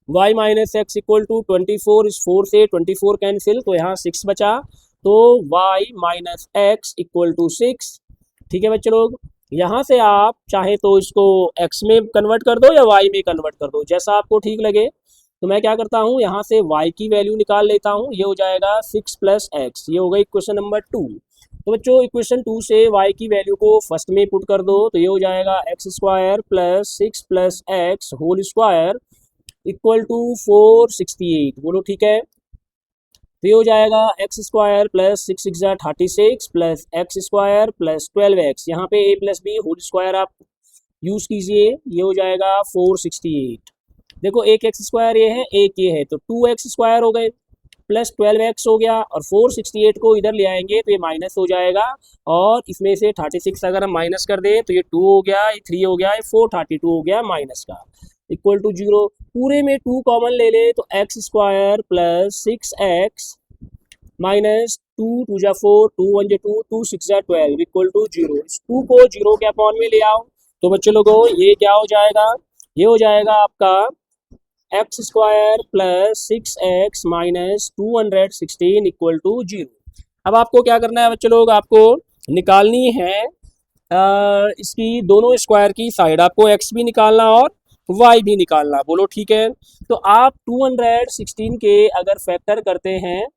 y minus x equal to 24, इस 4 से 24 कैंसिल तो यहाँ 6 बचा, तो y minus x equal to 6। ठीक है बच्चे लोग, यहाँ से आप चाहे तो इसको x में कन्वर्ट कर दो या y में कन्वर्ट कर दो, जैसा आपको ठीक लगे। तो मैं क्या करता हूँ यहाँ से y की वैल्यू निकाल लेता हूँ, ये हो जाएगा 6 प्लस एक्स। ये हो गई इक्वेशन नंबर 2। तो बच्चों इक्वेशन 2 से y की वैल्यू को फर्स्ट में पुट कर दो, तो ये हो जाएगा x square plus 6 plus x whole square equal to 468। बोलो ठीक है, तो ये हो जाएगा x square plus 6 6 36 plus x square plus 12x, यहाँ पे a plus b whole square आप यूज कीजिए, ये हो जाएगा 468। देखो एक एक्स स्क्वायर ये है, एक ये है, तो 2x स्क्वायर हो गए प्लस 12x हो गया, और 468 को इधर ले आएंगे तो ये माइनस हो जाएगा, और इसमें से 36 अगर हम माइनस कर दें तो ये 2 हो गया, ये 3 हो गया, ये 432 हो गया माइनस का, इक्वल टू 0। पूरे में 2 कॉमन ले ले तो x square plus 6x minus 2 2 जा 4, 2 1 जा 2, 2 6 जा 12 इक्वल टू 0। इस 2 को 0 के अपॉन में ले आओ तो बच्चों लोगों ये क्या हो जाएगा, ये हो जाएगा आपका x square plus 6x minus 216 equal to 0। अब आपको क्या करना है बच्चों लोग, आपको निकालनी है इसकी दोनों स्क्वायर की साइड, आपको x भी निकालना और y भी निकालना, बोलो ठीक है। तो आप 216 के अगर फैक्टर करते हैं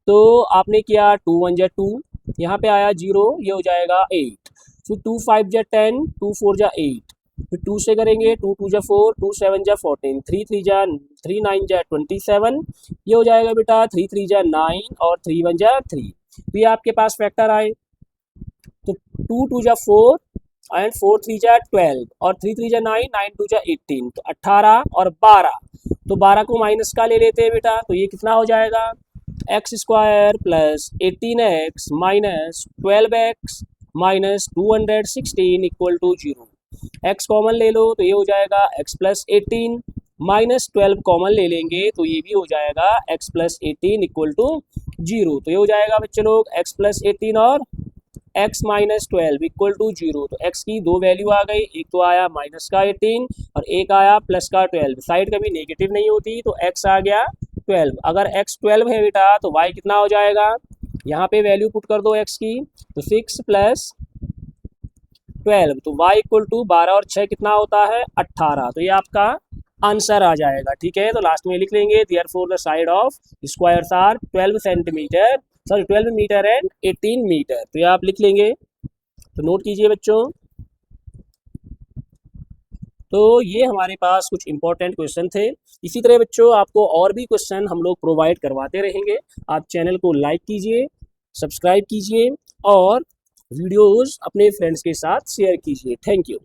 तो आपने किया 2 1 जा 2, यहाँ पे आया 0, ये हो जाएगा 8, फिर 2 5 जा 10, 2 4 जा 8, फिर 2 से करेंगे 2 2 जा 4, 2 7 जा 14, 3 3 जा 3 9 जा 27, ये हो जाएगा बेटा 3 3 जा 9 और 3 1 जा 3। तो ये आपके पास फैक्टर आए, तो 2 2 जा 4 एंड 4 3 जा 12 और 3 3 जा 9, 9 2 जा 18, तो 18 और 12, तो 12 को माइनस का ले लेते हैं बेटा, तो ये कितना हो जाएगा x square plus 18x minus 12x minus 216 equal to 0। x common ले लो तो ये हो जाएगा x प्लस 18 माइनस 12 कॉमन ले लेंगे तो ये भी हो जाएगा x प्लस 18 इक्वल टू 0। तो ये हो जाएगा बच्चे लोग x प्लस 18 और x माइनस 12 इक्वल टू 0। तो x की दो वैल्यू आ गई, एक तो आया माइनस का 18 और एक आया प्लस का 12, साइड कभी नेगेटिव नहीं होती, तो x आ गया 12। अगर x 12 है बेटा तो y कितना हो जाएगा, यहाँ पे वैल्यू पुट कर दो x की, तो 6 प्लस 12, तो y इक्वल टू 12 और 6 कितना होता है 18, तो ये आपका आंसर आ जाएगा। ठीक है, तो लास्ट में लिख लेंगे therefore the side of squares are 12 centimetre, sorry 12 metre and 18 metre, तो ये आप लिख लेंगे। तो नोट कीजिए बच्चों, तो ये हमारे पास कुछ इंपॉर्टेंट क्वेश्चन थे। इसी तरह बच्चों आपको और भी क्वेश्चन हम लोग प्रोवाइड करवाते रहेंगे। आप चैनल को लाइक कीजिए, सब्सक्राइब कीजिए और वीडियोस अपने फ्रेंड्स के साथ शेयर कीजिए। Thank you.